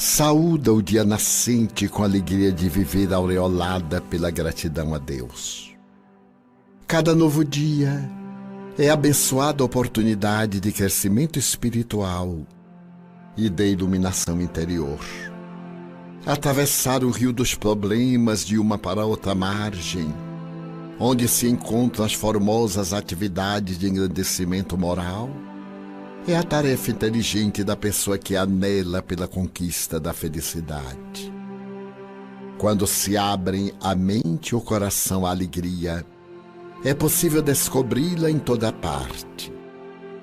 Saúda o dia nascente com a alegria de viver aureolada pela gratidão a Deus. Cada novo dia é abençoada oportunidade de crescimento espiritual e de iluminação interior. Atravessar o rio dos problemas de uma para outra margem, onde se encontram as formosas atividades de engrandecimento moral, é a tarefa inteligente da pessoa que anela pela conquista da felicidade. Quando se abrem a mente e o coração à alegria, é possível descobri-la em toda parte,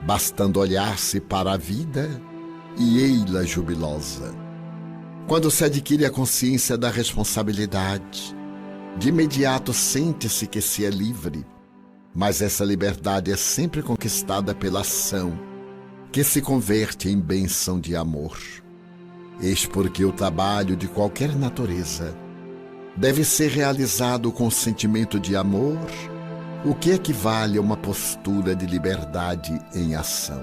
bastando olhar-se para a vida e ei-la jubilosa. Quando se adquire a consciência da responsabilidade, de imediato sente-se que se é livre, mas essa liberdade é sempre conquistada pela ação, que se converte em bênção de amor. Eis porque o trabalho de qualquer natureza deve ser realizado com sentimento de amor, o que equivale a uma postura de liberdade em ação.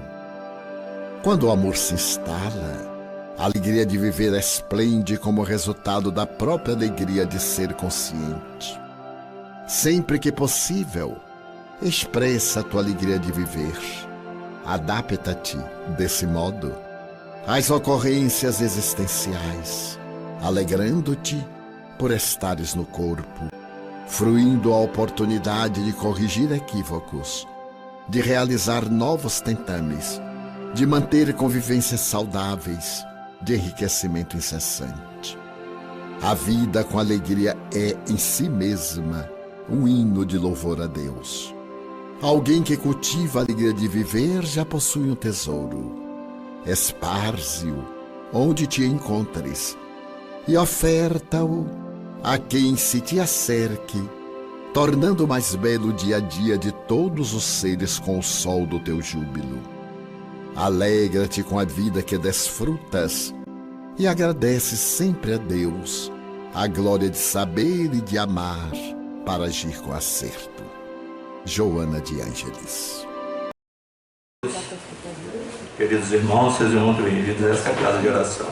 Quando o amor se instala, a alegria de viver esplende como resultado da própria alegria de ser consciente. Sempre que possível, expressa a tua alegria de viver. Adapta-te, desse modo, às ocorrências existenciais, alegrando-te por estares no corpo, fruindo a oportunidade de corrigir equívocos, de realizar novos tentames, de manter convivências saudáveis, de enriquecimento incessante. A vida com alegria é, em si mesma, um hino de louvor a Deus. Alguém que cultiva a alegria de viver já possui um tesouro. Esparze-o onde te encontres e oferta-o a quem se te acerque, tornando mais belo o dia a dia de todos os seres com o sol do teu júbilo. Alegra-te com a vida que desfrutas e agradece sempre a Deus a glória de saber e de amar para agir com acerto. Joana de Ângeles. Queridos irmãos, sejam muito bem-vindos a esta casa de oração.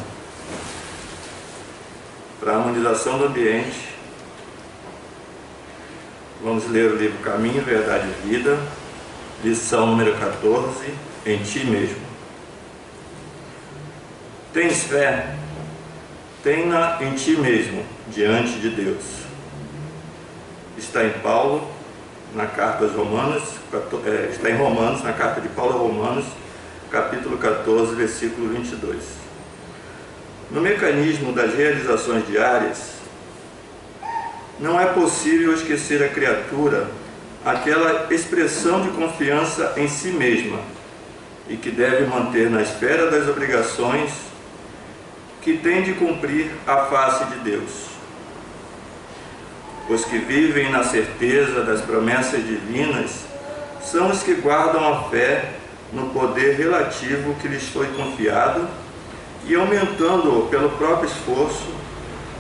Para a harmonização do ambiente, vamos ler o livro Caminho, Verdade e Vida, lição número 14, em ti mesmo. Tens fé? Tem-na em ti mesmo, diante de Deus. Está em Paulo, na carta aos Romanos, está em Romanos, na carta de Paulo aos Romanos, capítulo 14, versículo 22. No mecanismo das realizações diárias, não é possível esquecer a criatura aquela expressão de confiança em si mesma e que deve manter na esfera das obrigações que tem de cumprir à face de Deus. Os que vivem na certeza das promessas divinas são os que guardam a fé no poder relativo que lhes foi confiado e, aumentando-o pelo próprio esforço,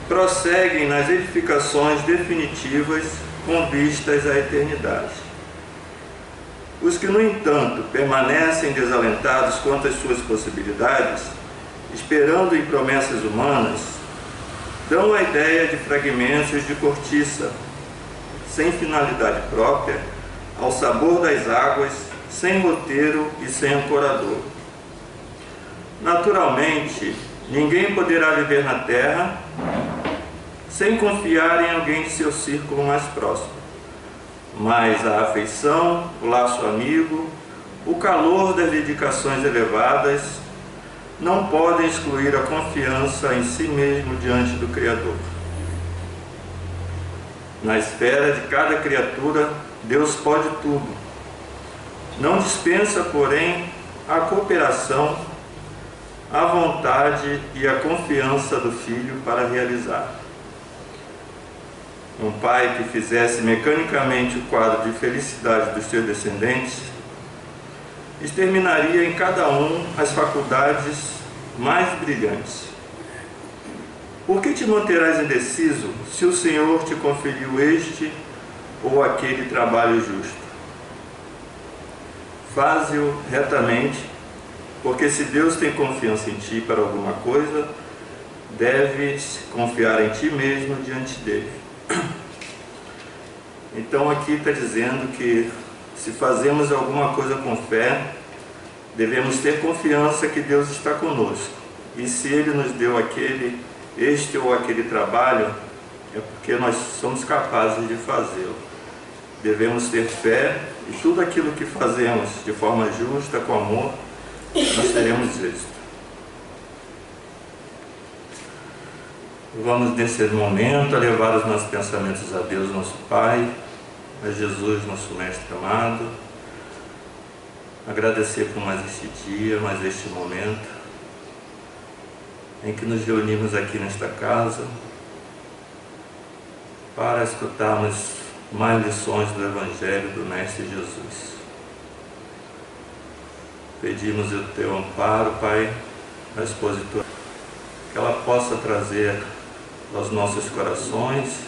prosseguem nas edificações definitivas com vistas à eternidade. Os que, no entanto, permanecem desalentados quanto às suas possibilidades, esperando em promessas humanas, dão a ideia de fragmentos de cortiça, sem finalidade própria, ao sabor das águas, sem roteiro e sem ancorador. Naturalmente, ninguém poderá viver na terra sem confiar em alguém de seu círculo mais próximo. Mas a afeição, o laço amigo, o calor das dedicações elevadas não podem excluir a confiança em si mesmo diante do Criador. Na esfera de cada criatura, Deus pode tudo. Não dispensa, porém, a cooperação, a vontade e a confiança do Filho para realizar. Um pai que fizesse mecanicamente o quadro de felicidade dos seus descendentes exterminaria em cada um as faculdades mais brilhantes. Por que te manterás indeciso se o Senhor te conferiu este ou aquele trabalho justo? Faze-o retamente, porque se Deus tem confiança em ti para alguma coisa, deves confiar em ti mesmo diante dele. Então aqui está dizendo que se fazemos alguma coisa com fé, devemos ter confiança que Deus está conosco. E se Ele nos deu este ou aquele trabalho, é porque nós somos capazes de fazê-lo. Devemos ter fé e tudo aquilo que fazemos de forma justa, com amor, nós teremos êxito. Vamos nesse momento a levar os nossos pensamentos a Deus, nosso Pai, a Jesus, nosso Mestre amado. Agradecer por mais este dia, mais este momento em que nos reunimos aqui nesta casa para escutarmos mais lições do Evangelho do Mestre Jesus. Pedimos o Teu amparo, Pai, na expositora, que ela possa trazer aos nossos corações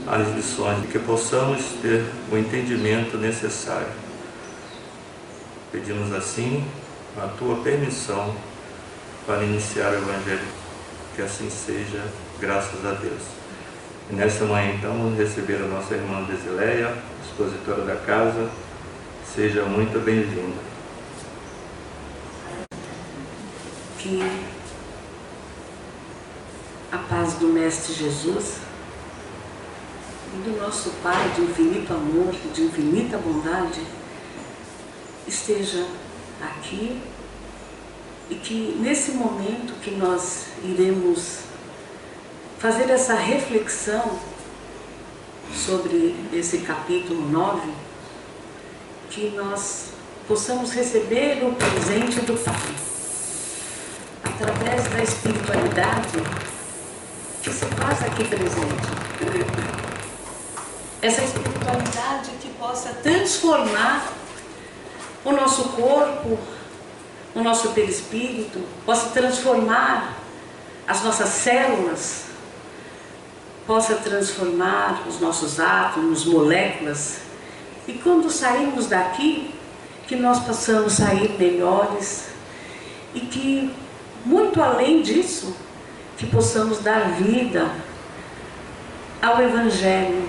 as lições e que possamos ter o entendimento necessário. Pedimos assim a Tua permissão para iniciar o Evangelho, que assim seja, graças a Deus. E nessa manhã então vamos receber a nossa irmã Desileia, expositora da casa. Seja muito bem-vinda. Que a paz do Mestre Jesus e do nosso Pai de infinito amor, de infinita bondade, esteja aqui e que nesse momento que nós iremos fazer essa reflexão sobre esse capítulo 9, que nós possamos receber o presente do Pai, através da espiritualidade que se faz aqui presente. Essa espiritualidade que possa transformar o nosso corpo, o nosso perispírito, possa transformar as nossas células, possa transformar os nossos átomos, moléculas, e quando sairmos daqui, que nós possamos sair melhores e que, muito além disso, que possamos dar vida ao Evangelho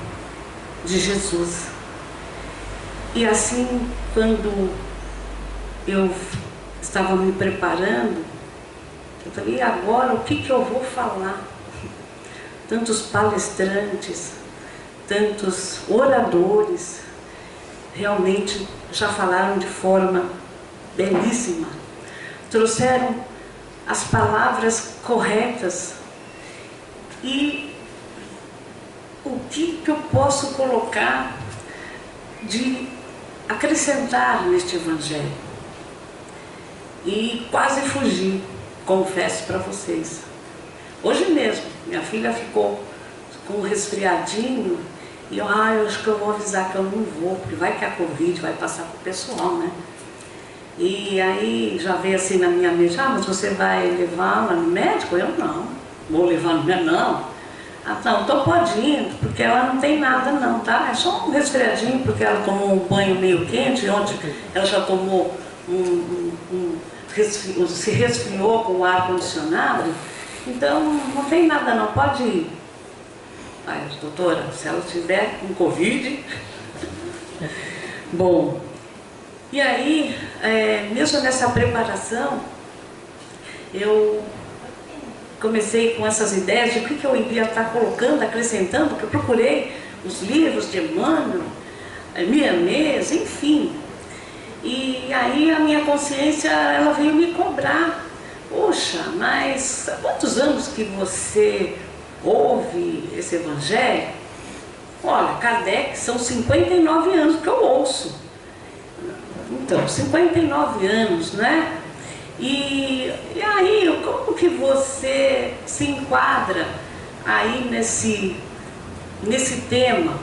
de Jesus. E assim, quando eu estava me preparando, eu falei, e agora o que eu vou falar? Tantos palestrantes, tantos oradores, realmente já falaram de forma belíssima, trouxeram as palavras corretas. E o que eu posso colocar de acrescentar neste Evangelho? E quase fugi, confesso para vocês. Hoje mesmo, minha filha ficou com um resfriadinho e eu acho que eu vou avisar que eu não vou, porque vai que a Covid vai passar para o pessoal, né? E aí já veio assim na minha mente, mas você vai levá-la no médico? Eu não, vou levar no médico, não. Ah, não, então pode ir, porque ela não tem nada não, tá? É só um resfriadinho, porque ela tomou um banho meio quente, onde ela já tomou se resfriou com o ar-condicionado, então não tem nada não, pode ir. Aí, doutora, se ela tiver com Covid... Bom, e aí, mesmo nessa preparação, eu comecei com essas ideias de o que eu ia estar colocando, acrescentando, porque eu procurei os livros de Emmanuel, Mianês, enfim. E aí a minha consciência, ela veio me cobrar. Poxa, mas há quantos anos que você ouve esse Evangelho? Olha, Kardec, são 59 anos que eu ouço. Então, 59 anos, né? E aí, como que você se enquadra aí nesse tema?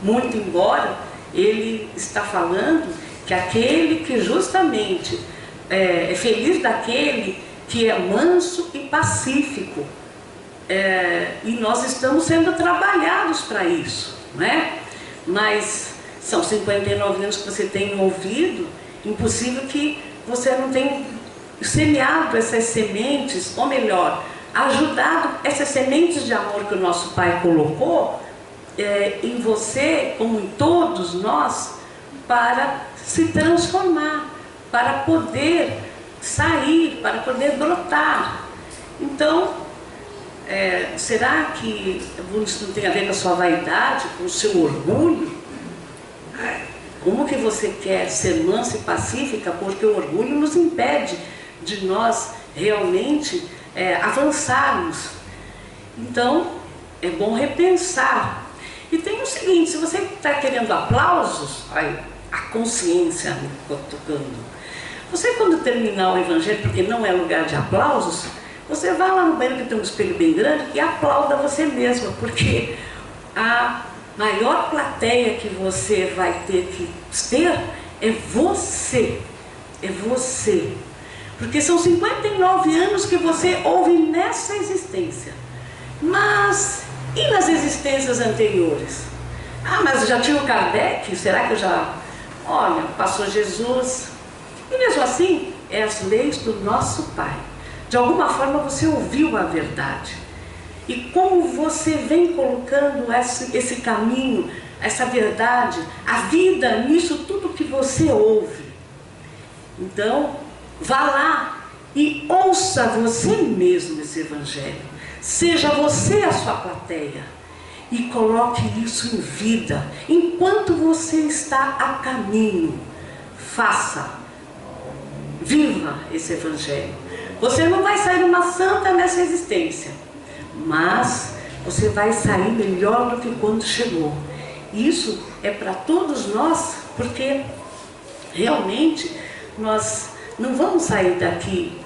Muito embora ele está falando que aquele que justamente é feliz daquele que é manso e pacífico. E nós estamos sendo trabalhados para isso, né? Mas são 59 anos que você tem ouvido, impossível que você não tenha semeado essas sementes, ou melhor, ajudado essas sementes de amor que o nosso Pai colocou em você, como em todos nós, para se transformar, para poder sair, para poder brotar. Então, será que isso não tem a ver com a sua vaidade, com o seu orgulho? Como que você quer ser mansa e pacífica? Porque o orgulho nos impede de nós realmente avançarmos. Então, é bom repensar. E tem o seguinte, se você está querendo aplausos, a consciência tocando. Você, quando terminar o Evangelho, porque não é lugar de aplausos, você vai lá no banheiro que tem um espelho bem grande e aplauda você mesma, porque a maior plateia que você vai ter que ter é você. É você. Porque são 59 anos que você ouve nessa existência. Mas, e nas existências anteriores? Mas já tinha o Kardec? Será que eu já... Olha, passou Jesus. E mesmo assim, é as leis do nosso Pai. De alguma forma você ouviu a verdade. E como você vem colocando esse caminho, essa verdade, a vida nisso tudo que você ouve. Então, vá lá e ouça você mesmo esse Evangelho. Seja você a sua plateia. E coloque isso em vida. Enquanto você está a caminho, faça. Viva esse Evangelho. Você não vai sair uma santa nessa existência, mas você vai sair melhor do que quando chegou. Isso é para todos nós, porque realmente nós não vamos sair daqui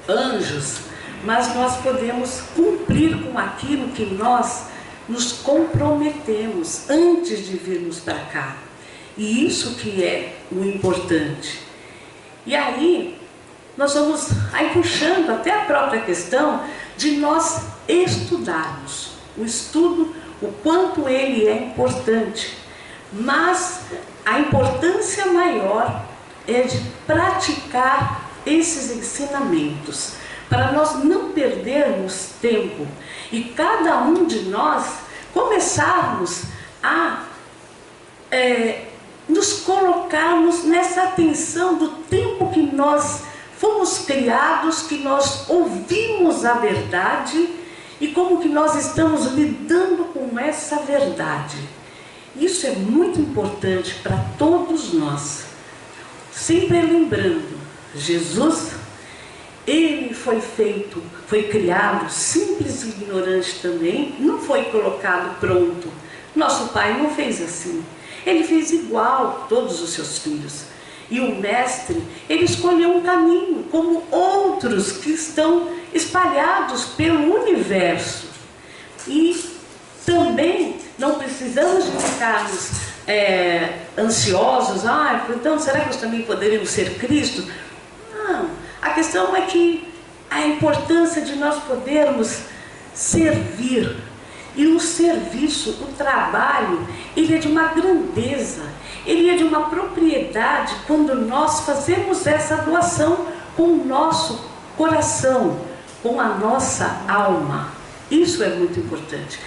anjos, mas nós podemos cumprir com aquilo que nós nos comprometemos antes de virmos para cá. E isso que é o importante. E aí, nós vamos puxando até a própria questão de nós estudarmos. O estudo, o quanto ele é importante. Mas a importância maior é de praticar esses ensinamentos, para nós não perdermos tempo e cada um de nós começarmos a nos colocarmos nessa atenção do tempo que nós fomos criados, que nós ouvimos a verdade e como que nós estamos lidando com essa verdade. Isso é muito importante para todos nós. Sempre lembrando, Jesus, ele foi criado simples e ignorante também, não foi colocado pronto. Nosso Pai não fez assim. Ele fez igual todos os seus filhos. E o Mestre, ele escolheu um caminho, como outros que estão espalhados pelo universo. E também não precisamos de ficarmos ansiosos. Então será que nós também poderíamos ser Cristo? Não. A questão é que a importância de nós podermos servir. E o serviço, o trabalho, ele é de uma grandeza, ele é de uma propriedade quando nós fazemos essa doação com o nosso coração, com a nossa alma. Isso é muito importante.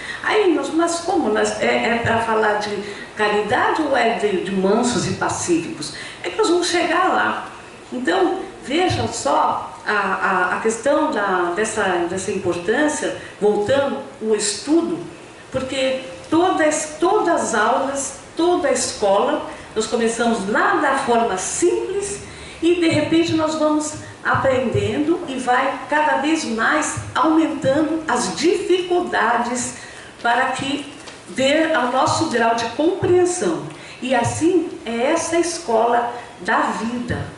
Mas como? É para falar de caridade ou é de mansos e pacíficos? É que nós vamos chegar lá. Então, veja só a questão dessa importância, voltando o estudo, porque todas as aulas, toda a escola, nós começamos lá da forma simples e de repente nós vamos aprendendo e vai cada vez mais aumentando as dificuldades para que dê ao nosso grau de compreensão. E assim é essa escola da vida.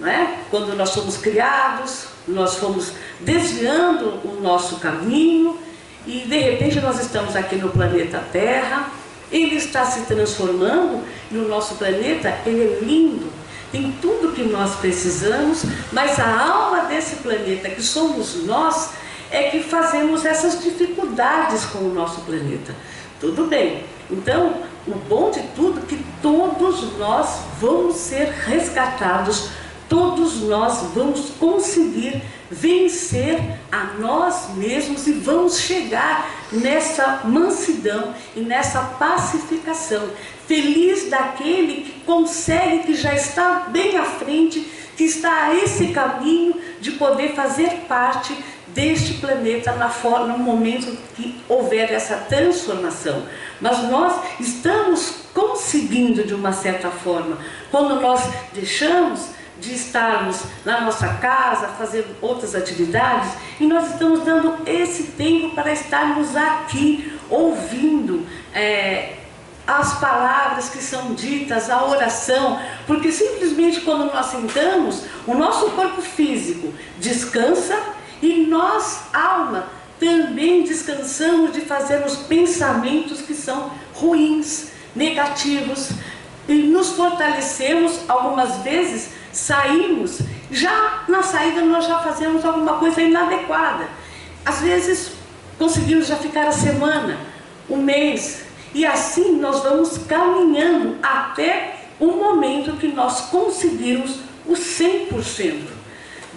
Não é? Quando nós fomos criados, nós fomos desviando o nosso caminho e de repente nós estamos aqui no planeta Terra, ele está se transformando e o nosso planeta, ele é lindo, tem tudo que nós precisamos, mas a alma desse planeta, que somos nós, é que fazemos essas dificuldades com o nosso planeta. Tudo bem, então o bom de tudo é que todos nós vamos ser resgatados todos nós vamos conseguir vencer a nós mesmos e vamos chegar nessa mansidão e nessa pacificação. Feliz daquele que consegue, que já está bem à frente, que está a esse caminho de poder fazer parte deste planeta no momento que houver essa transformação. Mas nós estamos conseguindo de uma certa forma, quando nós deixamos de estarmos na nossa casa, fazendo outras atividades, e nós estamos dando esse tempo para estarmos aqui, ouvindo as palavras que são ditas, a oração, porque simplesmente quando nós sentamos, o nosso corpo físico descansa e nós, alma, também descansamos de fazer os pensamentos que são ruins, negativos, e nos fortalecemos. Algumas vezes saímos, já na saída nós já fazemos alguma coisa inadequada. Às vezes conseguimos já ficar a semana, um mês, e assim nós vamos caminhando até o momento que nós conseguirmos o 100%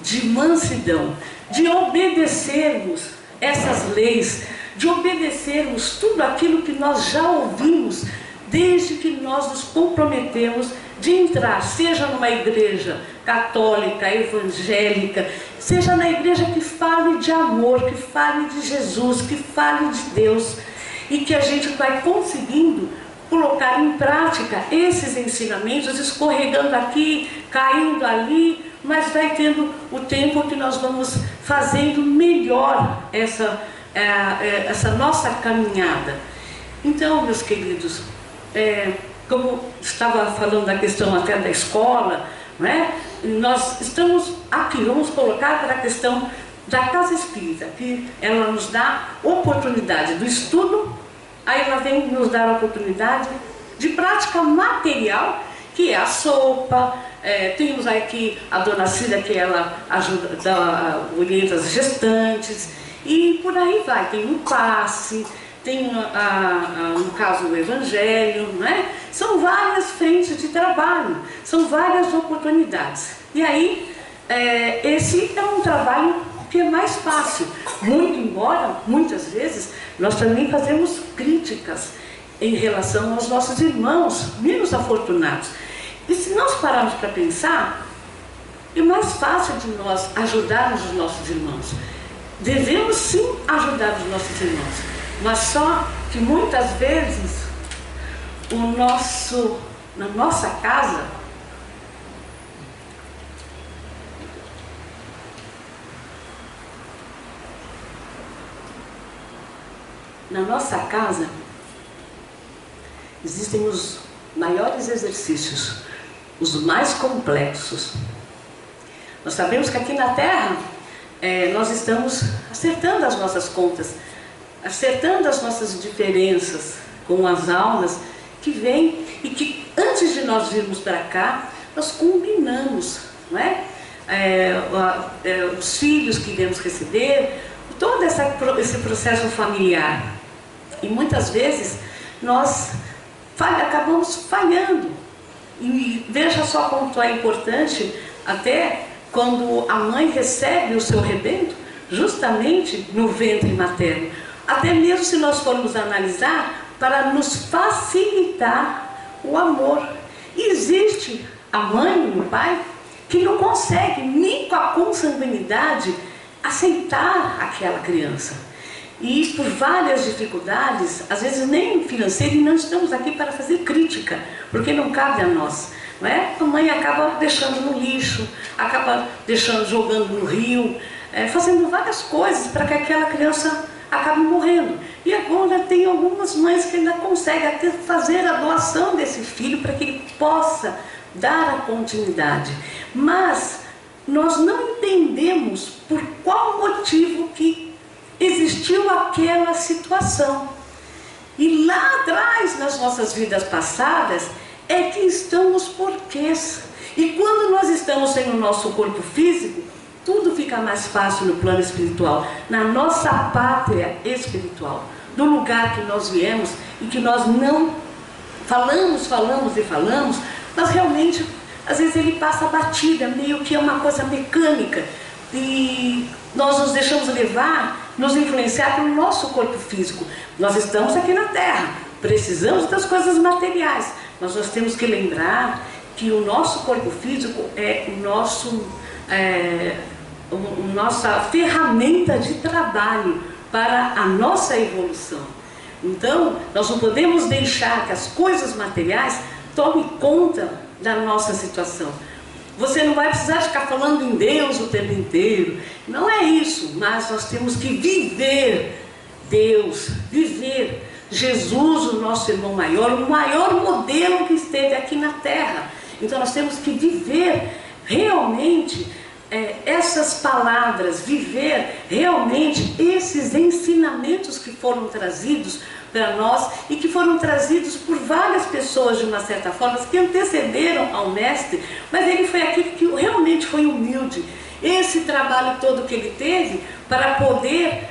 de mansidão, de obedecermos essas leis, de obedecermos tudo aquilo que nós já ouvimos, desde que nós nos comprometemos de entrar, seja numa igreja católica, evangélica, seja na igreja que fale de amor, que fale de Jesus, que fale de Deus, e que a gente vai conseguindo colocar em prática esses ensinamentos, escorregando aqui, caindo ali, mas vai tendo o tempo que nós vamos fazendo melhor essa nossa caminhada. Então, meus queridos, como estava falando da questão até da escola, né? Nós estamos aqui, vamos colocar para a questão da casa espírita, que ela nos dá oportunidade do estudo, aí ela vem nos dar a oportunidade de prática material, que é a sopa, temos aqui a dona Cida, que ela ajuda, orienta as gestantes, e por aí vai, tem um passe, tem no caso o evangelho, né? São várias frentes de trabalho, são várias oportunidades. E aí, esse é um trabalho que é mais fácil, muito embora, muitas vezes, nós também fazemos críticas em relação aos nossos irmãos menos afortunados. E se nós pararmos para pensar, é mais fácil de nós ajudarmos os nossos irmãos. Devemos sim ajudar os nossos irmãos, mas só que muitas vezes na nossa casa, existem os maiores exercícios, os mais complexos. Nós sabemos que aqui na Terra nós estamos acertando as nossas contas, acertando as nossas diferenças com as almas que vêm e que antes de nós virmos para cá, nós combinamos, não é? Os filhos que iremos receber, todo esse processo familiar. E muitas vezes nós acabamos falhando. E veja só como é importante, até quando a mãe recebe o seu rebento, justamente no ventre materno. Até mesmo se nós formos analisar, para nos facilitar o amor. E existe a mãe e o pai que não conseguem, nem com a consanguinidade, aceitar aquela criança. E por várias dificuldades, às vezes nem financeiras, e não estamos aqui para fazer crítica, porque não cabe a nós, não é? A mãe acaba deixando no lixo, acaba jogando no rio, fazendo várias coisas para que aquela criança acabe morrendo. E agora tem algumas mães que ainda conseguem até fazer a doação desse filho para que ele possa dar a continuidade. Mas nós não entendemos por qual motivo que existiu aquela situação. E lá atrás, nas nossas vidas passadas, é que estão os porquês. E quando nós estamos sem o nosso corpo físico, tudo fica mais fácil no plano espiritual, na nossa pátria espiritual, do lugar que nós viemos e que nós não falamos, mas realmente às vezes ele passa batida, meio que é uma coisa mecânica, e nós nos deixamos levar, nos influenciar pelo nosso corpo físico. Nós estamos aqui na Terra, precisamos das coisas materiais, mas nós temos que lembrar que o nosso corpo físico é nossa ferramenta de trabalho para a nossa evolução. Então, nós não podemos deixar que as coisas materiais tomem conta da nossa situação. Você não vai precisar ficar falando em Deus o tempo inteiro, não é isso, mas nós temos que viver Deus, viver Jesus, o nosso irmão maior, o maior modelo que esteve aqui na Terra. Então nós temos que viver realmente essas palavras, viver realmente esses ensinamentos que foram trazidos para nós e que foram trazidos por várias pessoas de uma certa forma, que antecederam ao mestre, mas ele foi aquele que realmente foi humilde. Esse trabalho todo que ele teve para poder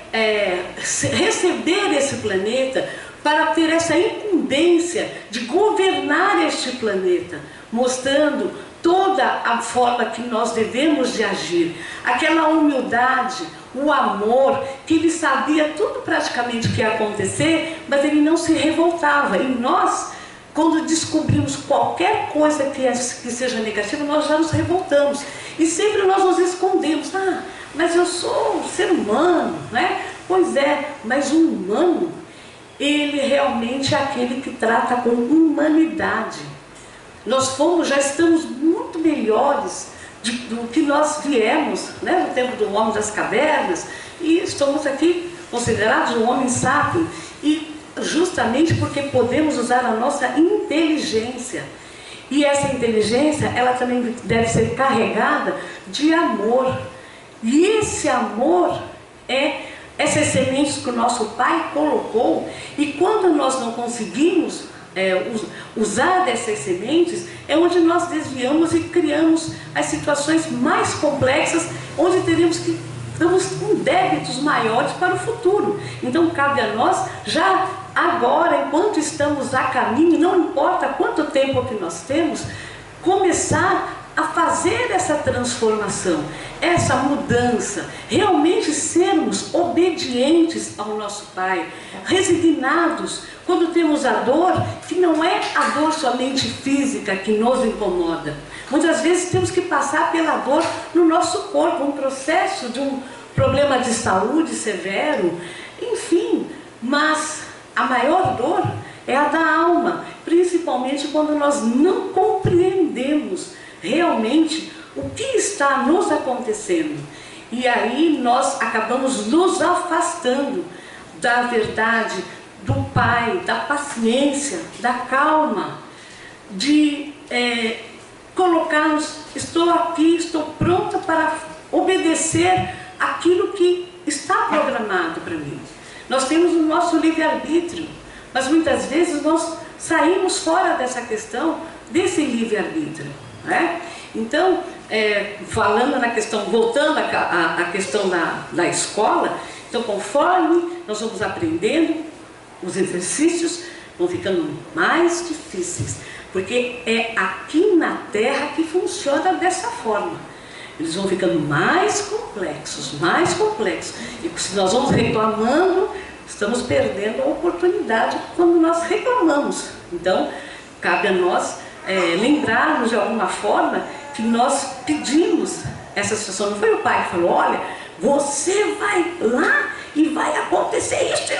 receber esse planeta, para ter essa incumbência de governar este planeta, mostrando toda a forma que nós devemos de agir, aquela humildade, o amor, que ele sabia tudo praticamente que ia acontecer, mas ele não se revoltava. E nós, quando descobrimos qualquer coisa que seja negativa, nós já nos revoltamos. E sempre nós nos escondemos. Ah, mas eu sou um ser humano, né? Pois é, mas o humano, ele realmente é aquele que trata com humanidade. Nós já estamos muito melhores do que nós viemos, né, no tempo do homem das cavernas, e estamos aqui considerados um homem sábio, e justamente porque podemos usar a nossa inteligência. E essa inteligência, ela também deve ser carregada de amor. E esse amor essas sementes que o nosso Pai colocou, e quando nós não conseguimos usar dessas sementes, é onde nós desviamos e criamos as situações mais complexas, onde estamos com débitos maiores para o futuro. Então cabe a nós, já agora, enquanto estamos a caminho, não importa quanto tempo que nós temos, começar a fazer essa transformação, essa mudança, realmente sermos obedientes ao nosso Pai, resignados. Quando temos a dor, que não é a dor somente física que nos incomoda. Muitas vezes temos que passar pela dor no nosso corpo, um processo de um problema de saúde severo, enfim, mas a maior dor é a da alma, principalmente quando nós não compreendemos realmente o que está nos acontecendo. E aí nós acabamos nos afastando da verdade, do Pai, da paciência, da calma, de colocarmos, estou aqui, estou pronta para obedecer aquilo que está programado para mim. Nós temos o nosso livre-arbítrio, mas muitas vezes nós saímos fora dessa questão, desse livre-arbítrio, né? Então, falando na questão, voltando à questão da escola, então conforme nós vamos aprendendo, os exercícios vão ficando mais difíceis, porque é aqui na Terra que funciona dessa forma. Eles vão ficando mais complexos, e se nós vamos reclamando, estamos perdendo a oportunidade quando nós reclamamos. Então, cabe a nós lembrarmos de alguma forma que nós pedimos essa situação. Não foi o Pai que falou, olha, você vai lá e vai acontecer isso.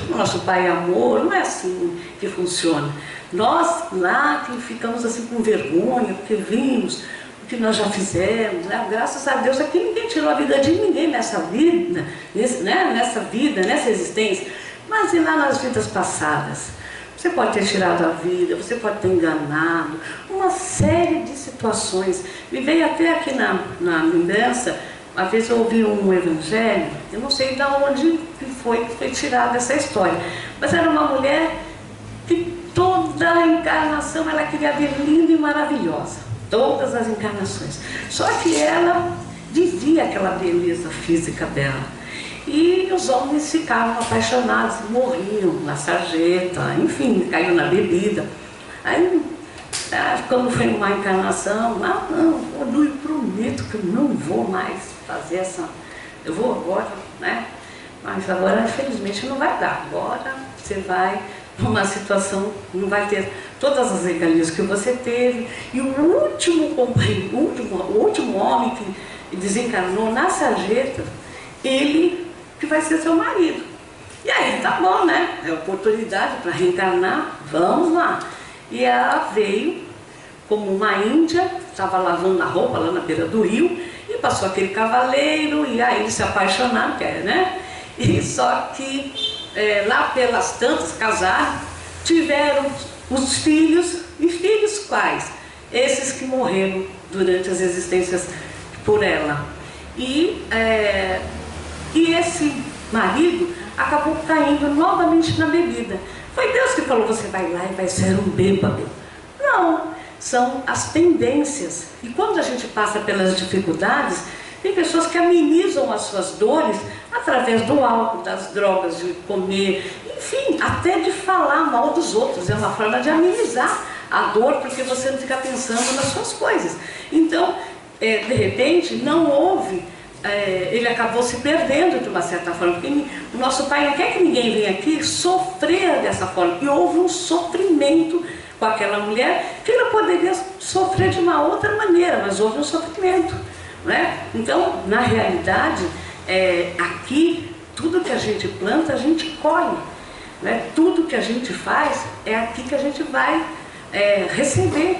O nosso Pai é amor, não é assim que funciona. Nós lá que ficamos assim com vergonha, porque vimos o que nós já fizemos, né? Graças a Deus aqui ninguém tirou a vida de ninguém nessa vida, nessa existência, mas e lá nas vidas passadas? Você pode ter tirado a vida, você pode ter enganado, uma série de situações. Me veio até aqui na lembrança, uma vez eu ouvi um evangelho, eu não sei de onde foi tirada essa história, mas era uma mulher que toda a encarnação ela queria ver linda e maravilhosa, todas as encarnações. Só que ela vivia aquela beleza física dela. E os homens ficavam apaixonados, morriam na sarjeta, enfim, caiu na bebida. Aí quando foi uma encarnação, não, eu prometo que eu não vou mais fazer essa, eu vou agora, né? Mas agora, infelizmente, não vai dar. Agora você vai numa situação, não vai ter todas as regalias que você teve. E o último companheiro, o último homem que desencarnou na sarjeta, ele que vai ser seu marido. E aí, tá bom, né? É oportunidade para reencarnar, vamos lá. E ela veio como uma índia, estava lavando a roupa lá na beira do rio, e passou aquele cavaleiro, e aí eles se apaixonaram, né? E só que lá pelas tantas casaram, tiveram os filhos, e filhos quais? Esses que morreram durante as existências por ela. E esse marido acabou caindo novamente na bebida. Foi Deus que falou, você vai lá e vai ser um bêbado. Não, são as tendências. E quando a gente passa pelas dificuldades, tem pessoas que amenizam as suas dores através do álcool, das drogas, de comer, enfim, até de falar mal dos outros. É uma forma de amenizar a dor, porque você não fica pensando nas suas coisas. Então, de repente, não houve, ele acabou se perdendo de uma certa forma, porque o nosso Pai não quer que ninguém venha aqui sofrer dessa forma. E houve um sofrimento com aquela mulher, que ela poderia sofrer de uma outra maneira, mas houve um sofrimento. Né? Então, na realidade, aqui, tudo que a gente planta, a gente colhe. Né? Tudo que a gente faz, é aqui que a gente vai receber.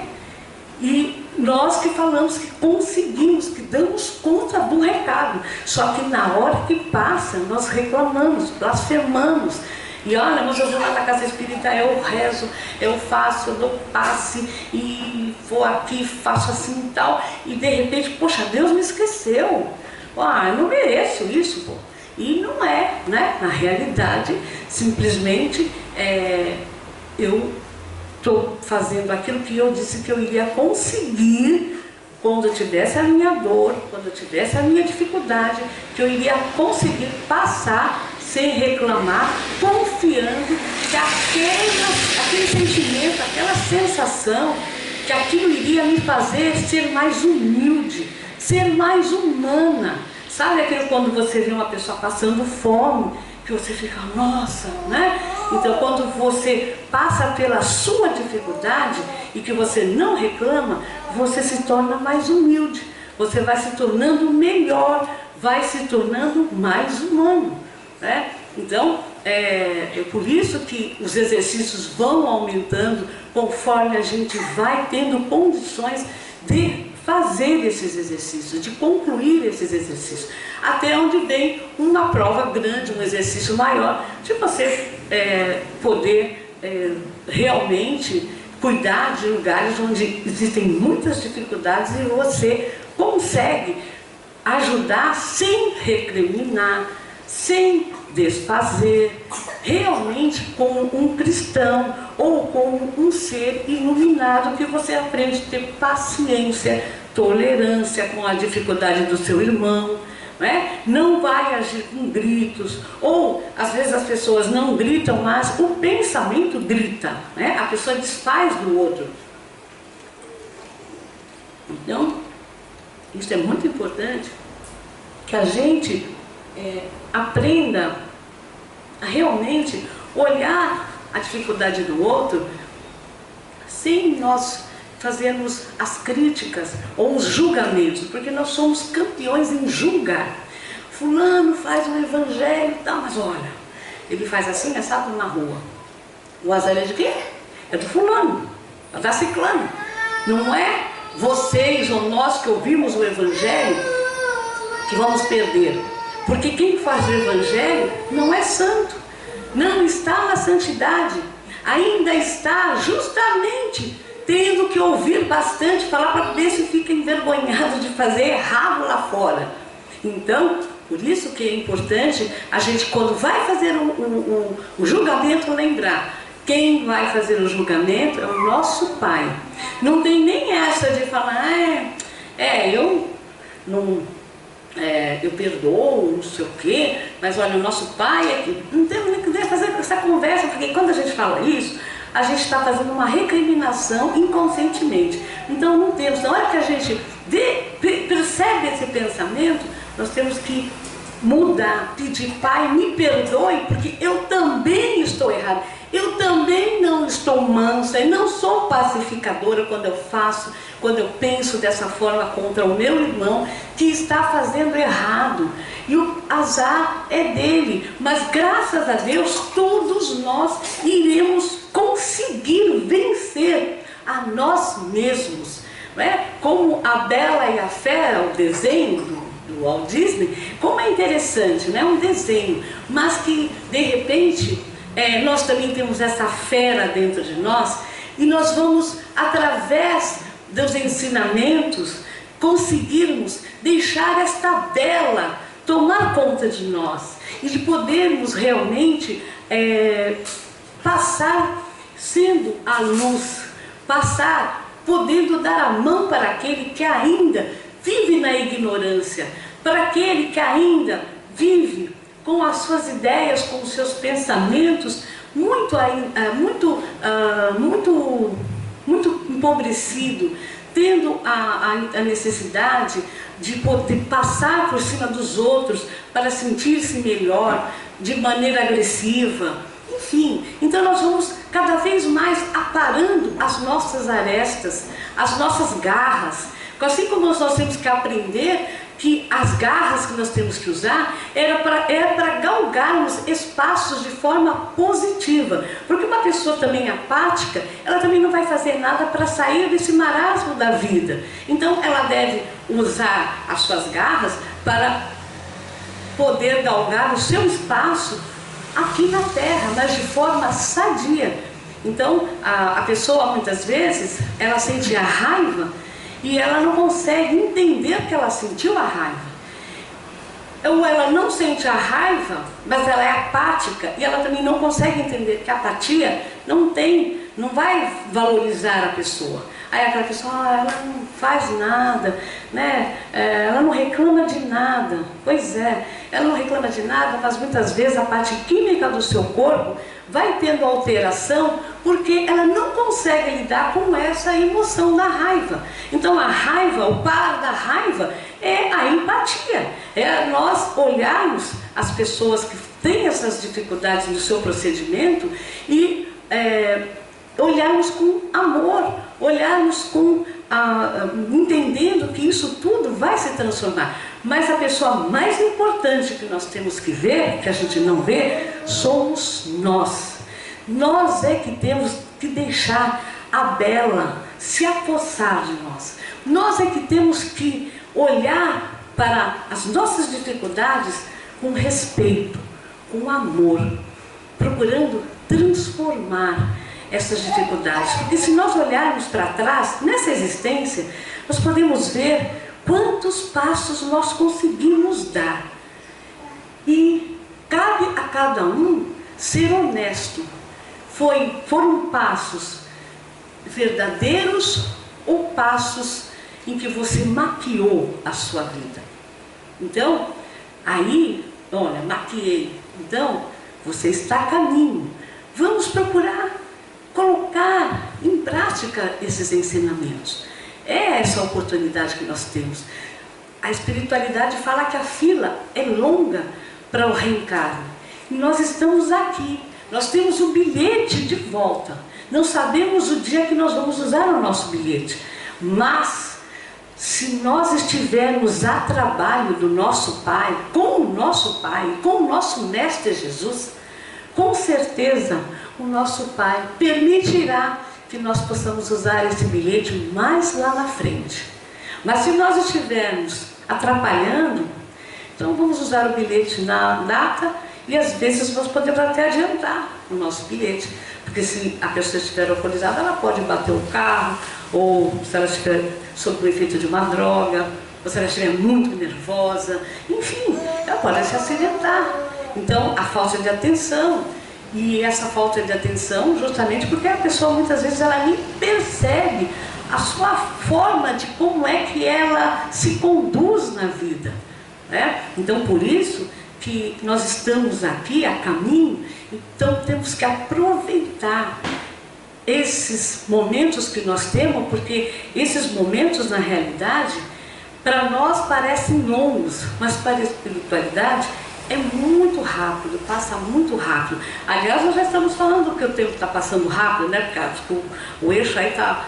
E nós que falamos que conseguimos, que damos conta do recado. Só que na hora que passa, nós reclamamos, blasfemamos. E olha, mas eu vou lá na casa espírita, eu rezo, eu faço, eu dou passe, e vou aqui, faço assim e tal, e de repente, poxa, Deus me esqueceu. Eu não mereço isso, pô. E não é, né? Na realidade, simplesmente, eu estou fazendo aquilo que eu disse que eu iria conseguir quando eu tivesse a minha dor, quando eu tivesse a minha dificuldade, que eu iria conseguir passar sem reclamar, confiando que aquele sentimento, aquela sensação, que aquilo iria me fazer ser mais humilde, ser mais humana. Sabe aquele quando você vê uma pessoa passando fome, que você fica, nossa, né? Então, quando você passa pela sua dificuldade e que você não reclama, você se torna mais humilde, você vai se tornando melhor, vai se tornando mais humano. Né? Então, é por isso que os exercícios vão aumentando conforme a gente vai tendo condições de fazer esses exercícios, de concluir esses exercícios, até onde vem uma prova grande, um exercício maior, de você poder realmente cuidar de lugares onde existem muitas dificuldades e você consegue ajudar sem recriminar, sem desfazer, realmente como um cristão ou como um ser iluminado, que você aprende a ter paciência, tolerância com a dificuldade do seu irmão, né? Não vai agir com gritos, ou às vezes as pessoas não gritam, mas o pensamento grita, né? A pessoa desfaz do outro. Então, isso é muito importante, que a gente aprenda a realmente olhar a dificuldade do outro sem nós fazermos as críticas ou os julgamentos, porque nós somos campeões em julgar. Fulano faz um evangelho e tal, mas olha, ele faz assim, assado na rua. O azar é de quê? É do fulano, é da ciclano. Não é vocês ou nós que ouvimos o evangelho que vamos perder. Porque quem faz o evangelho não é santo, não está na santidade, ainda está justamente tendo que ouvir bastante, falar para ver se fica envergonhado de fazer errado lá fora. Então, por isso que é importante a gente, quando vai fazer o julgamento, lembrar, quem vai fazer o julgamento é o nosso Pai. Não tem nem essa de falar, eu não... eu perdoo, não sei o quê, mas olha, o nosso Pai é que... Não temos nem que fazer essa conversa, porque quando a gente fala isso, a gente está fazendo uma recriminação inconscientemente. Então não temos, na hora que a gente percebe esse pensamento, nós temos que mudar, pedir: Pai, me perdoe, porque eu também estou errado. Eu também não estou mansa e não sou pacificadora quando eu penso dessa forma contra o meu irmão que está fazendo errado. E o azar é dele, mas graças a Deus todos nós iremos conseguir vencer a nós mesmos. Não é? Como a Bela e a Fera, o desenho do Walt Disney, como é interessante, né? Um desenho, mas que de repente nós também temos essa fera dentro de nós, e nós vamos, através dos ensinamentos, conseguirmos deixar esta Bela tomar conta de nós e de podermos realmente passar sendo a luz, passar podendo dar a mão para aquele que ainda vive na ignorância, para aquele que ainda vive com as suas ideias, com os seus pensamentos muito empobrecido, tendo a necessidade de poder passar por cima dos outros para sentir-se melhor, de maneira agressiva, enfim. Então nós vamos cada vez mais aparando as nossas arestas, as nossas garras, assim como nós temos que aprender que as garras que nós temos que usar era para galgarmos espaços de forma positiva, porque uma pessoa também apática, ela também não vai fazer nada para sair desse marasmo da vida. Então ela deve usar as suas garras para poder galgar o seu espaço aqui na terra, mas de forma sadia. Então a pessoa muitas vezes ela sente a raiva e ela não consegue entender que ela sentiu a raiva. Ou ela não sente a raiva, mas ela é apática e ela também não consegue entender que a apatia não vai valorizar a pessoa. Aí aquela pessoa, ela não faz nada, né? Ela não reclama de nada. Pois é, ela não reclama de nada, mas muitas vezes a parte química do seu corpo vai tendo alteração porque ela não consegue lidar com essa emoção da raiva. Então a raiva, o par da raiva é a empatia, é nós olharmos as pessoas que têm essas dificuldades no seu procedimento e olharmos com amor, olharmos com entendendo que isso tudo vai se transformar. Mas a pessoa mais importante que nós temos que ver, que a gente não vê, somos nós. Nós é que temos que deixar a Bela se apossar de nós. Nós é que temos que olhar para as nossas dificuldades com respeito, com amor, procurando transformar essas dificuldades. Porque se nós olharmos para trás, nessa existência, nós podemos ver quantos passos nós conseguimos dar. E cabe a cada um ser honesto. Foram passos verdadeiros ou passos em que você maquiou a sua vida? Então, aí, olha, maquiei. Então, você está a caminho. Vamos procurar colocar em prática esses ensinamentos. É essa a oportunidade que nós temos. A espiritualidade fala que a fila é longa para o reencarne. E nós estamos aqui. Nós temos o bilhete de volta. Não sabemos o dia que nós vamos usar o nosso bilhete. Mas, se nós estivermos a trabalho do nosso Pai, com o nosso Pai, com o nosso Mestre Jesus, com certeza o nosso Pai permitirá que nós possamos usar esse bilhete mais lá na frente. Mas se nós estivermos atrapalhando, então vamos usar o bilhete na data e às vezes nós podemos até adiantar o nosso bilhete. Porque se a pessoa estiver alcoolizada, ela pode bater o carro, ou se ela estiver sob o efeito de uma droga, ou se ela estiver muito nervosa, enfim, ela pode se acidentar. Então, a falta de atenção, e essa falta de atenção justamente porque a pessoa muitas vezes ela nem percebe a sua forma de como é que ela se conduz na vida, né? Então, por isso que nós estamos aqui a caminho, então temos que aproveitar esses momentos que nós temos, porque esses momentos, na realidade, para nós parecem longos, mas para a espiritualidade é muito rápido, passa muito rápido. Aliás, nós já estamos falando que o tempo está passando rápido, né? Porque o eixo aí está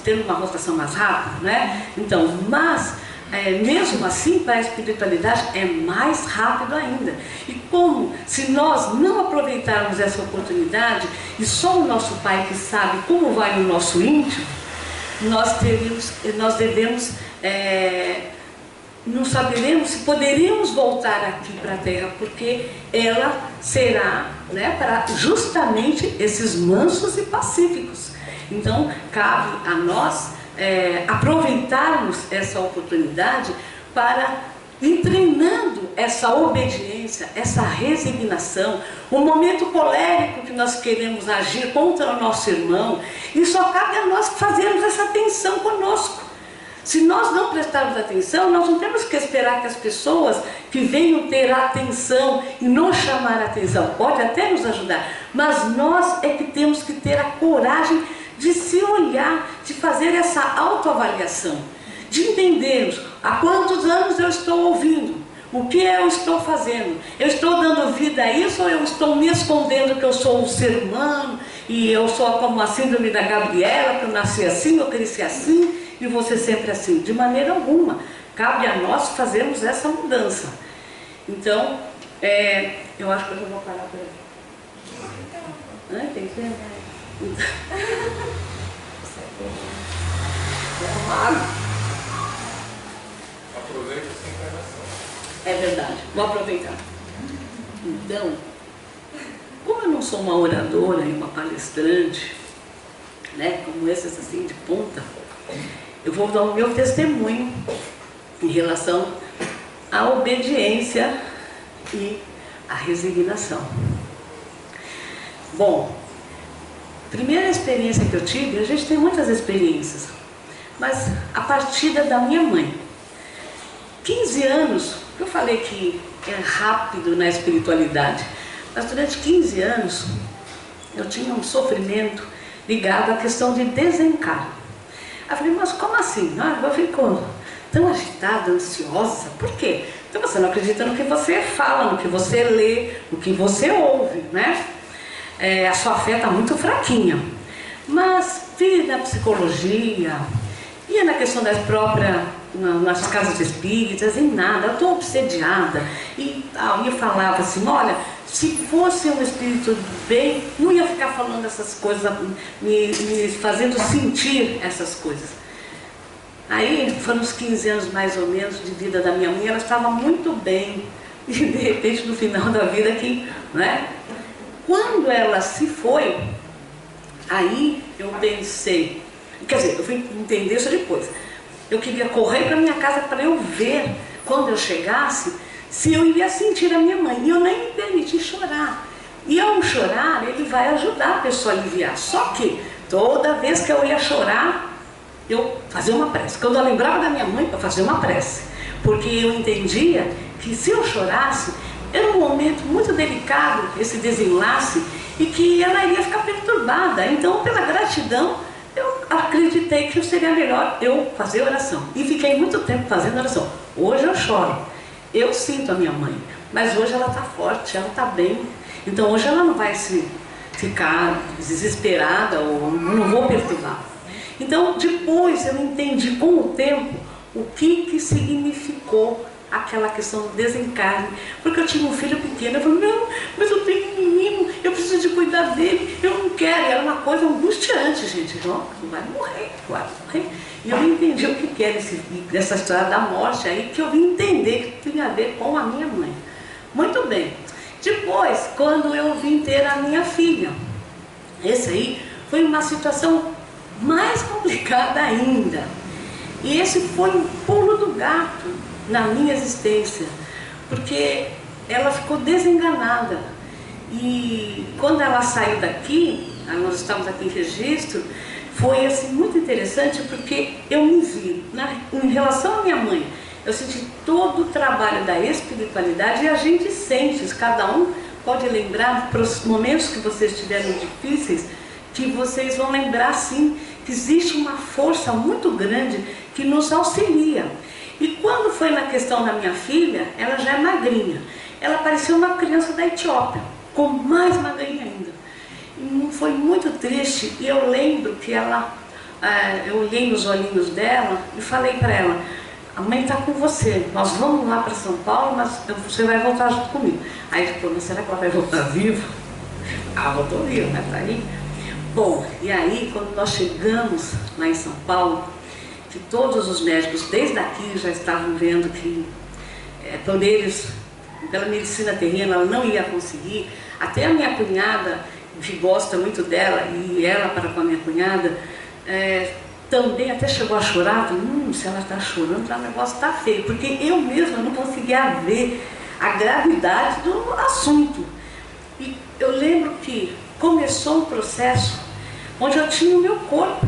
tendo uma rotação mais rápida, né? Então, mas mesmo assim, para a espiritualidade é mais rápido ainda. E como, se nós não aproveitarmos essa oportunidade, e só o nosso Pai que sabe como vai o nosso íntimo, nós devemos, não saberemos se poderíamos voltar aqui para a Terra, porque ela será, né, para justamente esses mansos e pacíficos. Então, cabe a nós aproveitarmos essa oportunidade para ir treinando essa obediência, essa resignação, o momento colérico que nós queremos agir contra o nosso irmão, e só cabe a nós fazermos essa atenção conosco. Se nós não prestarmos atenção, nós não temos que esperar que as pessoas que venham ter atenção e nos chamar a atenção, pode até nos ajudar, mas nós é que temos que ter a coragem de se olhar, de fazer essa autoavaliação, de entendermos há quantos anos eu estou ouvindo, o que eu estou fazendo, eu estou dando vida a isso ou eu estou me escondendo que eu sou um ser humano e eu sou como a síndrome da Gabriela, que eu nasci assim, eu cresci assim e vou ser sempre assim. De maneira alguma, cabe a nós fazermos essa mudança. Então, eu acho que eu já vou parar por aqui. Tem tempo? Aproveita essa encarnação. É verdade, vou aproveitar. Então, como eu não sou uma oradora e uma palestrante, né, como essas assim de ponta, eu vou dar o meu testemunho em relação à obediência e à resignação. Bom, primeira experiência que eu tive, a gente tem muitas experiências, mas a partida da minha mãe. 15 anos, eu falei que é rápido na espiritualidade, mas durante 15 anos eu tinha um sofrimento ligado à questão de desencarno. Eu falei, mas como assim? Eu fico tão agitada, ansiosa, por quê? Então você não acredita no que você fala, no que você lê, no que você ouve, né? A sua fé está muito fraquinha. Mas vi na psicologia, ia na questão das próprias, nas casas espíritas, em nada, eu estou obsediada. E alguém falava assim, olha, se fosse um espírito bem, não ia ficar falando essas coisas, me fazendo sentir essas coisas. Aí foram uns 15 anos mais ou menos de vida da minha mãe, ela estava muito bem, e de repente no final da vida aqui, né? Quando ela se foi, aí eu pensei, quer dizer, eu fui entender isso depois. Eu queria correr para minha casa para eu ver, quando eu chegasse, se eu iria sentir a minha mãe. E eu nem me permiti chorar. E ao chorar, ele vai ajudar a pessoa a aliviar. Só que, toda vez que eu ia chorar, eu fazia uma prece. Quando eu lembrava da minha mãe, eu fazia uma prece. Porque eu entendia que se eu chorasse, era um momento muito delicado, esse desenlace, e que ela iria ficar perturbada. Então, pela gratidão, eu acreditei que seria melhor eu fazer oração. E fiquei muito tempo fazendo oração. Hoje eu choro, eu sinto a minha mãe, mas hoje ela está forte, ela está bem. Então hoje ela não vai ficar desesperada ou não vou perturbar. Então depois eu entendi com o tempo o que significou aquela questão do desencarne, porque eu tinha um filho pequeno, eu falei, não, mas eu tenho um menino, eu preciso de cuidar dele, eu não quero. E era uma coisa angustiante, gente, não vai morrer, vai morrer. E eu entendi o que era essa história da morte aí, que eu vim entender que tinha a ver com a minha mãe. Muito bem. Depois, quando eu vim ter a minha filha, esse aí foi uma situação mais complicada ainda. E esse foi um pulo do gato na minha existência, porque ela ficou desenganada. E quando ela saiu daqui, nós estávamos aqui em Registro, foi assim, muito interessante, porque eu me vi, em relação à minha mãe, eu senti todo o trabalho da espiritualidade, e a gente sente, cada um pode lembrar para os momentos que vocês tiveram difíceis, que vocês vão lembrar sim, que existe uma força muito grande que nos auxilia. E quando foi na questão da minha filha, ela já é magrinha. Ela parecia uma criança da Etiópia, com mais magrinha ainda. E foi muito triste, e eu lembro que ela, eu olhei nos olhinhos dela e falei para ela: a mãe está com você, nós vamos lá para São Paulo, mas você vai voltar junto comigo. Aí depois, mas será que ela vai voltar viva? Ah, voltou viva, né? Tá aí. Bom, e aí quando nós chegamos lá em São Paulo, que todos os médicos desde aqui já estavam vendo que por eles, pela medicina terrena, ela não ia conseguir. Até a minha cunhada, que gosta muito dela, e ela para com a minha cunhada, também até chegou a chorar. Se ela está chorando, o negócio está feio, porque eu mesma não conseguia ver a gravidade do assunto. E eu lembro que começou um processo onde eu tinha o meu corpo,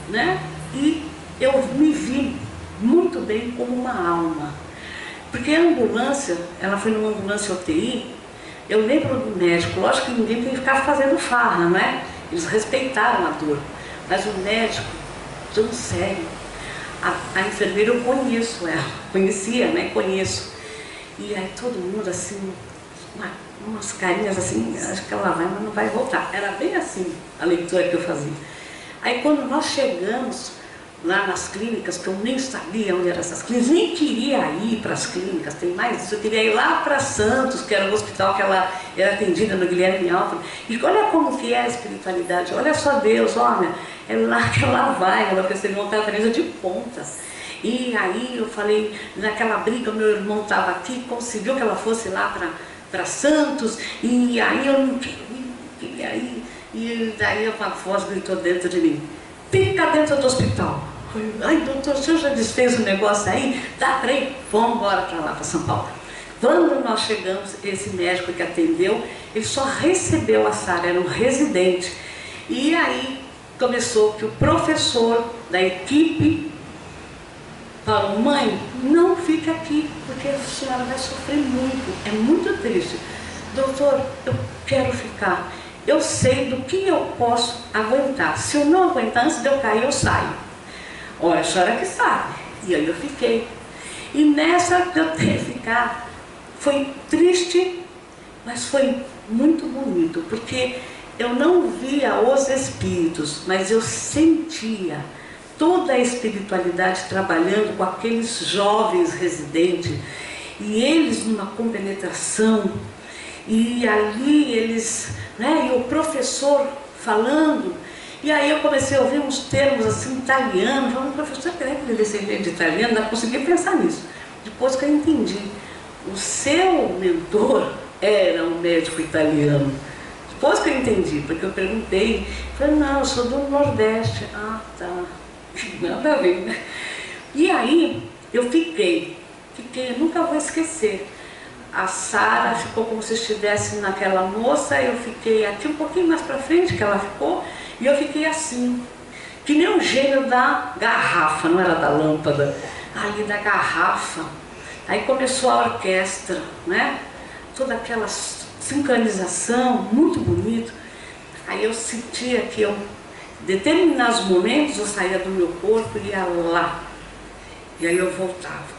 né? E eu me vi muito bem como uma alma. Porque a ambulância, ela foi numa ambulância UTI, eu lembro do médico, lógico que ninguém tem que ficar fazendo farra, não é? Eles respeitaram a dor, mas o médico, tão sério, a enfermeira eu conheço ela, conhecia, né? Conheço. E aí todo mundo assim, umas carinhas assim, acho que ela vai, mas não vai voltar. Era bem assim a leitura que eu fazia. Aí quando nós chegamos lá nas clínicas, que eu nem sabia onde eram essas clínicas, nem queria ir para as clínicas, tem mais isso, eu queria ir lá para Santos, que era o hospital que ela era atendida no Guilherme Alfa. E olha como que é a espiritualidade, olha só Deus, olha, é lá que ela vai, ela recebeu uma Teresa de pontas. E aí eu falei, naquela briga, meu irmão estava aqui, conseguiu que ela fosse lá para Santos, e aí eu não queria ir, e daí uma voz gritou dentro de mim: fica dentro do hospital. Ai, doutor, o senhor já desfez o negócio aí? Dá para ir? Vamos embora para lá, para São Paulo. Quando nós chegamos, esse médico que atendeu, ele só recebeu a Sara, era um residente. E aí começou que o professor da equipe falou: mãe, não fica aqui, porque a senhora vai sofrer muito, é muito triste. Doutor, eu quero ficar. Eu sei do que eu posso aguentar. Se eu não aguentar, antes de eu cair, eu saio. Olha, a senhora que sabe. E aí eu fiquei. E nessa de eu ter ficado, foi triste, mas foi muito bonito, porque eu não via os espíritos, mas eu sentia toda a espiritualidade trabalhando com aqueles jovens residentes, e eles numa compenetração, e ali eles, né, e o professor falando, e aí eu comecei a ouvir uns termos assim, italianos, falando: professor, será que ele é descendente de italiano? Não consegui pensar nisso. Depois que eu entendi, o seu mentor era um médico italiano. Depois que eu entendi, porque eu perguntei, falei: não, eu sou do Nordeste. Ah, tá. Nada a ver, né? E aí eu fiquei, eu nunca vou esquecer. A Sara ficou como se estivesse naquela moça, eu fiquei aqui um pouquinho mais para frente que ela ficou, e eu fiquei assim, que nem o gênio da garrafa, não era da lâmpada, ali da garrafa. Aí começou a orquestra, né? Toda aquela sincronização, muito bonito. Aí eu sentia que eu, em determinados momentos, eu saía do meu corpo e ia lá. E aí eu voltava.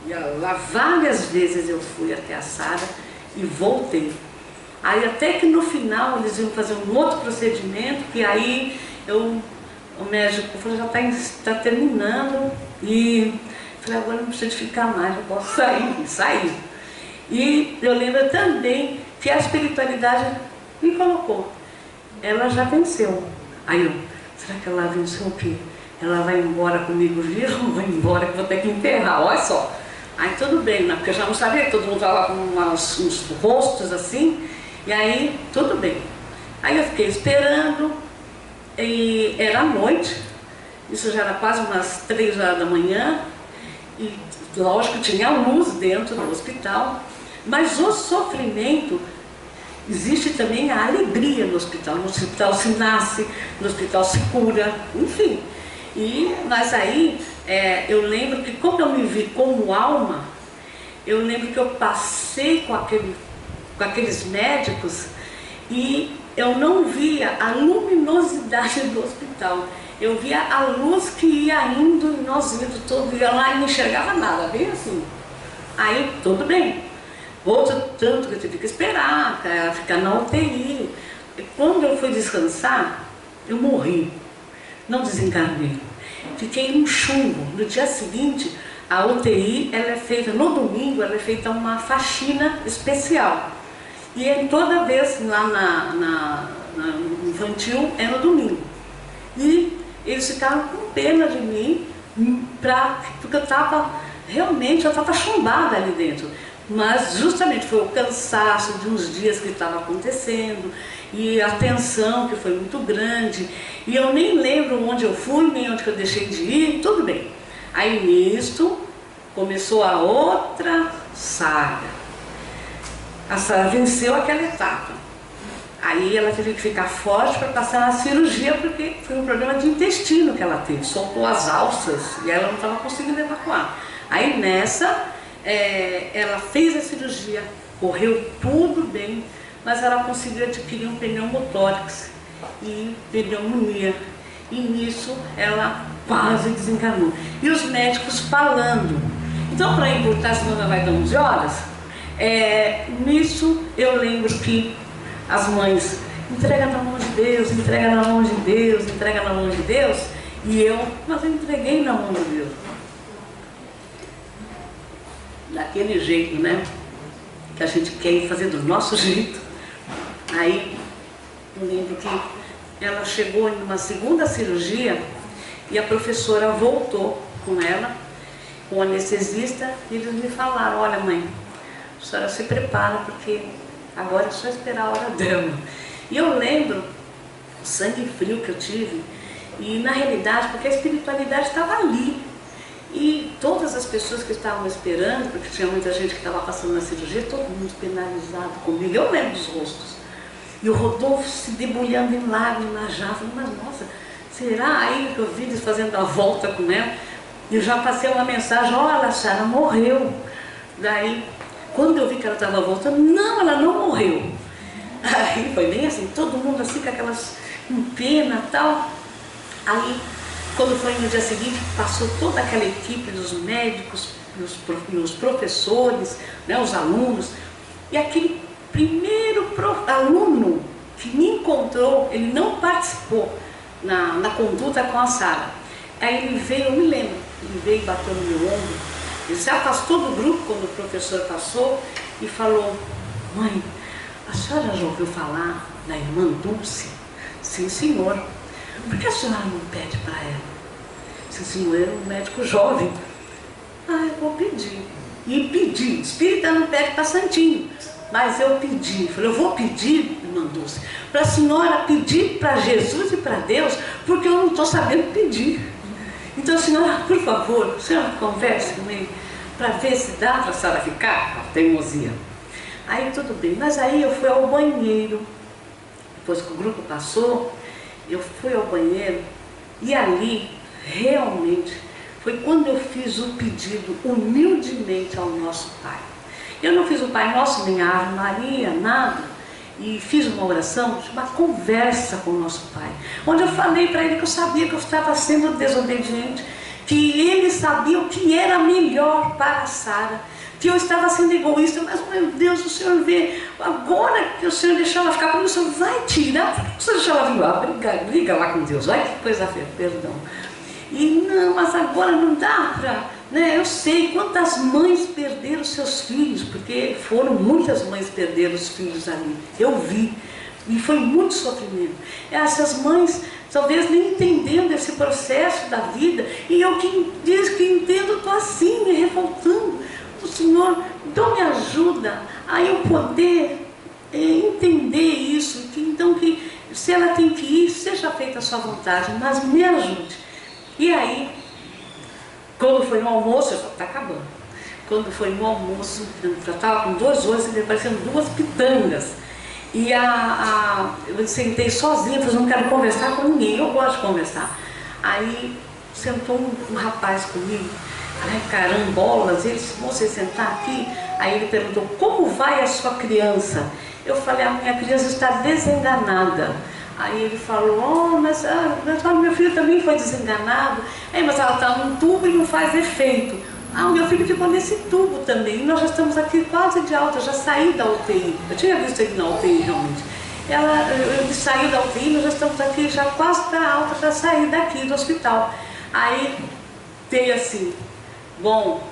Ia lá, várias vezes eu fui até a Sara e voltei. Aí até que no final eles iam fazer um outro procedimento, que aí o médico falou: já está terminando. E falei: agora não precisa de ficar mais, eu posso sair. E eu lembro também que a espiritualidade me colocou: ela já venceu. Aí eu: será que ela venceu o quê? Ela vai embora comigo viva ou vai embora que vou ter que enterrar? Olha só. Aí tudo bem, né? Porque eu já não sabia, todo mundo estava com uns rostos assim, e aí tudo bem. Aí eu fiquei esperando, e era noite, isso já era quase umas 3 horas da manhã, e lógico tinha luz dentro do hospital, mas o sofrimento, existe também a alegria no hospital se nasce, no hospital se cura, enfim. Mas aí eu lembro que, como eu me vi como alma, eu lembro que eu passei com aqueles médicos, e eu não via a luminosidade do hospital. Eu via a luz que ia indo, e nós indo todo dia lá e não enxergava nada, bem assim. Aí, tudo bem. Outro tanto que eu tive que esperar, ficar na UTI. E quando eu fui descansar, eu morri. Não desencarnei. Fiquei um chumbo. No dia seguinte, a UTI, ela é feita, no domingo, ela é feita uma faxina especial. E toda vez lá na infantil, é no domingo. E eles ficaram com pena de mim, porque eu estava, realmente, eu estava chumbada ali dentro. Mas justamente foi o cansaço de uns dias que estava acontecendo, e a tensão que foi muito grande, e eu nem lembro onde eu fui, nem onde que eu deixei de ir, tudo bem. Aí nisto, começou a outra saga. A Sara venceu aquela etapa. Aí ela teve que ficar forte para passar na cirurgia, porque foi um problema de intestino que ela teve. Soltou as alças e ela não estava conseguindo evacuar. Aí nessa, ela fez a cirurgia, correu tudo bem, mas ela conseguiu adquirir um pneumotórax e pneumonia. E nisso ela quase desencarnou. E os médicos falando. Então, para encurtar, senão ela vai dar 11 horas, nisso eu lembro que as mães, entrega na mão de Deus, entrega na mão de Deus, entrega na mão de Deus. E mas eu entreguei na mão de Deus. Daquele jeito, né? Que a gente quer fazer do nosso jeito. Aí, eu lembro que ela chegou em uma segunda cirurgia e a professora voltou com ela, com o anestesista, e eles me falaram: olha, mãe, a senhora se prepara, porque agora é só esperar a hora dela. E eu lembro o sangue frio que eu tive, e na realidade, porque a espiritualidade estava ali. E todas as pessoas que estavam esperando, porque tinha muita gente que estava passando na cirurgia, todo mundo penalizado comigo, eu lembro dos rostos. E o Rodolfo se debulhando em lágrimas já, falando: mas nossa, será? Aí que eu vi eles fazendo a volta com ela, e eu já passei uma mensagem: olha, a Sara morreu. Daí, quando eu vi que ela estava voltando, não, ela não morreu. Aí foi bem assim, todo mundo assim com aquelas pena e tal. Aí, quando foi no dia seguinte, passou toda aquela equipe dos médicos, os professores, né, os alunos, e aquele primeiro aluno que me encontrou, ele não participou na conduta com a Sara. Aí ele veio, eu me lembro, ele veio e bateu no meu ombro. Ele se afastou do grupo quando o professor passou e falou: mãe, a senhora já ouviu falar da irmã Dulce? Sim, senhor. Por que a senhora não pede para ela? Sim, senhor, era um médico jovem. Ah, eu vou pedir. E pedi. Espírita não pede para santinho, mas eu pedi. Falei: eu vou pedir, irmã Dulce, para a senhora pedir para Jesus e para Deus, porque eu não estou sabendo pedir. Então, senhora, por favor, a senhora converse comigo para ver se dá para a senhora ficar, a teimosia. Aí tudo bem, mas aí eu fui ao banheiro. Depois que o grupo passou, eu fui ao banheiro e ali, realmente, foi quando eu fiz o pedido humildemente ao nosso Pai. Eu não fiz o Pai Nosso, nem a Ave Maria, nada. E fiz uma oração, uma conversa com o nosso Pai, onde eu falei para ele que eu sabia que eu estava sendo desobediente, que ele sabia o que era melhor para a Sara, que eu estava sendo egoísta, mas meu Deus, o Senhor vê, agora que o Senhor deixou ela ficar comigo, o Senhor vai tirar, por que o Senhor deixou ela vir lá? Briga lá com Deus, vai que coisa feia, perdão. E não, mas agora não dá para, né? Eu sei quantas mães perderam seus filhos, porque foram muitas mães que perderam os filhos ali, eu vi, e foi muito sofrimento. Essas mães talvez nem entendendo esse processo da vida, e eu que diz que entendo, estou assim, me revoltando. O Senhor, então me ajuda a eu poder entender isso, que então que se ela tem que ir, seja feita a sua vontade, mas me ajude. E aí, quando foi no almoço, está acabando, quando foi no almoço, eu já estava com 2 horas e parecendo 2 pitangas. E eu sentei sozinha, falei: não quero conversar com ninguém, eu gosto de conversar. Aí sentou um rapaz comigo, carambolas, ele disse: você sentar aqui? Aí ele perguntou, como vai a sua criança? Eu falei, a minha criança está desenganada. Aí ele falou, mas meu filho também foi desenganado. Mas ela está num tubo e não faz efeito. O meu filho ficou nesse tubo também. E nós já estamos aqui quase de alta, já saí da UTI. Eu tinha visto ele na UTI realmente. Ele saiu da UTI, nós já estamos aqui já quase para alta para sair daqui do hospital. Aí veio assim, bom,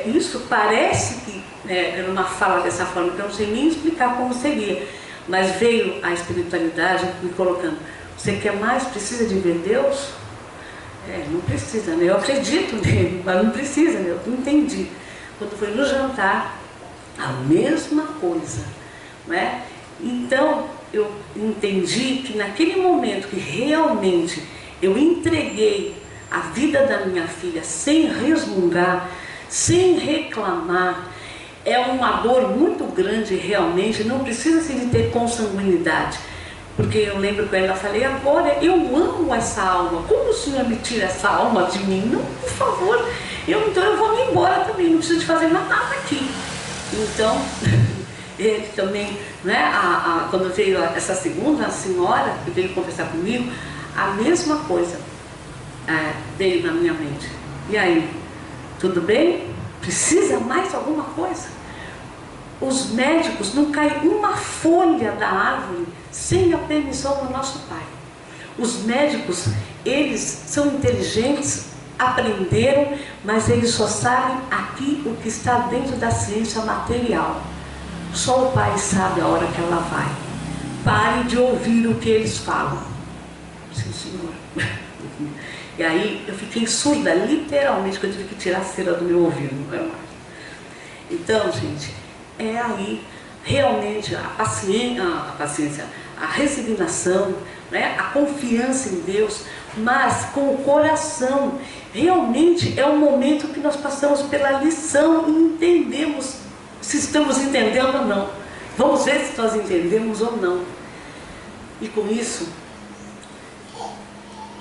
isso parece que era uma fala dessa forma, que eu não sei nem explicar como seria, mas veio a espiritualidade me colocando, você quer mais, precisa de ver Deus? Não precisa, né? Eu acredito nele, mas não precisa, né? Eu entendi. Quando foi no jantar, a mesma coisa, né? Então, eu entendi que naquele momento que realmente eu entreguei a vida da minha filha sem resmungar, sem reclamar, é uma dor muito grande realmente, não precisa de ter consanguinidade. Porque eu lembro que eu ainda falei, agora eu amo essa alma, como o Senhor me tira essa alma de mim? Não, por favor, então eu vou me embora também, não preciso de fazer mais nada aqui. Então, ele também, né, quando veio essa segunda senhora que veio conversar comigo, a mesma coisa veio na minha mente. E aí, tudo bem? Precisa mais alguma coisa? Os médicos não caem uma folha da árvore sem a permissão do nosso Pai. Os médicos, eles são inteligentes, aprenderam, mas eles só sabem aqui o que está dentro da ciência material. Só o Pai sabe a hora que ela vai. Pare de ouvir o que eles falam. Sim, senhor. E aí eu fiquei surda, literalmente, que eu tive que tirar a cera do meu ouvido. Não é mais. Então, gente, aí realmente a paciência, a resignação, né, a confiança em Deus, mas com o coração. Realmente é o momento que nós passamos pela lição e entendemos se estamos entendendo ou não. Vamos ver se nós entendemos ou não. E com isso,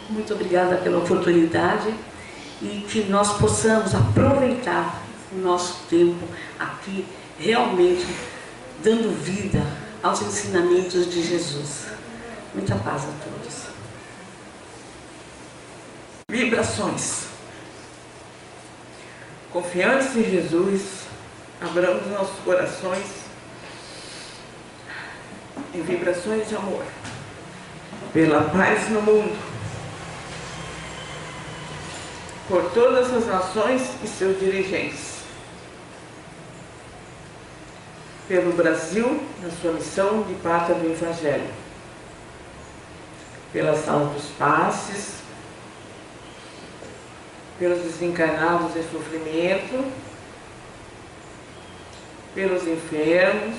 muito obrigada pela oportunidade e que nós possamos aproveitar o nosso tempo aqui, realmente dando vida aos ensinamentos de Jesus. Muita paz a todos. Vibrações. Confiantes em Jesus, abramos nossos corações em vibrações de amor, pela paz no mundo, por todas as nações e seus dirigentes, pelo Brasil na sua missão de pátria do Evangelho, pela sala dos passes, pelos desencarnados em sofrimento, pelos enfermos,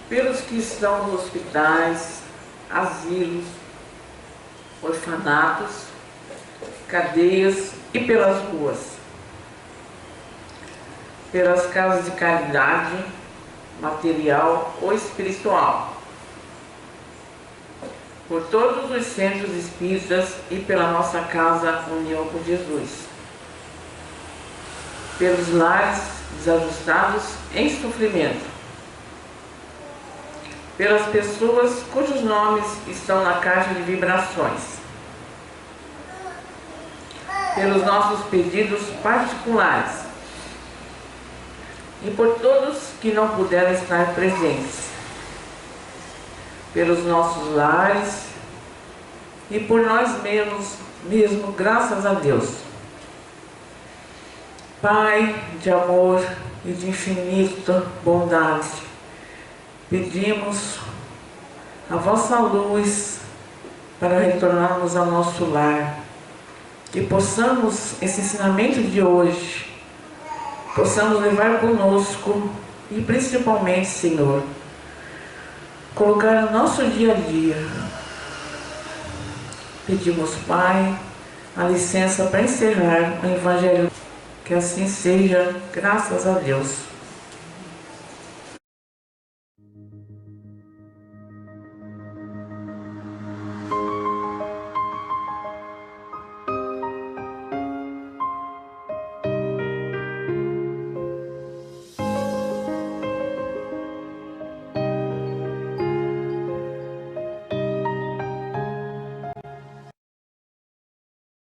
pelos que estão nos hospitais, asilos, orfanatos, cadeias e pelas ruas, pelas casas de caridade, material ou espiritual, por todos os centros espíritas e pela nossa casa União com Jesus, pelos lares desajustados em sofrimento, pelas pessoas cujos nomes estão na caixa de vibrações, pelos nossos pedidos particulares e por todos que não puderam estar presentes, pelos nossos lares e por nós mesmos, graças a Deus. Pai de amor e de infinita bondade, pedimos a vossa luz para retornarmos ao nosso lar, que possamos, esse ensinamento de hoje, possamos levar conosco e principalmente, Senhor, colocar no nosso dia a dia. Pedimos, Pai, a licença para encerrar o Evangelho. Que assim seja, graças a Deus.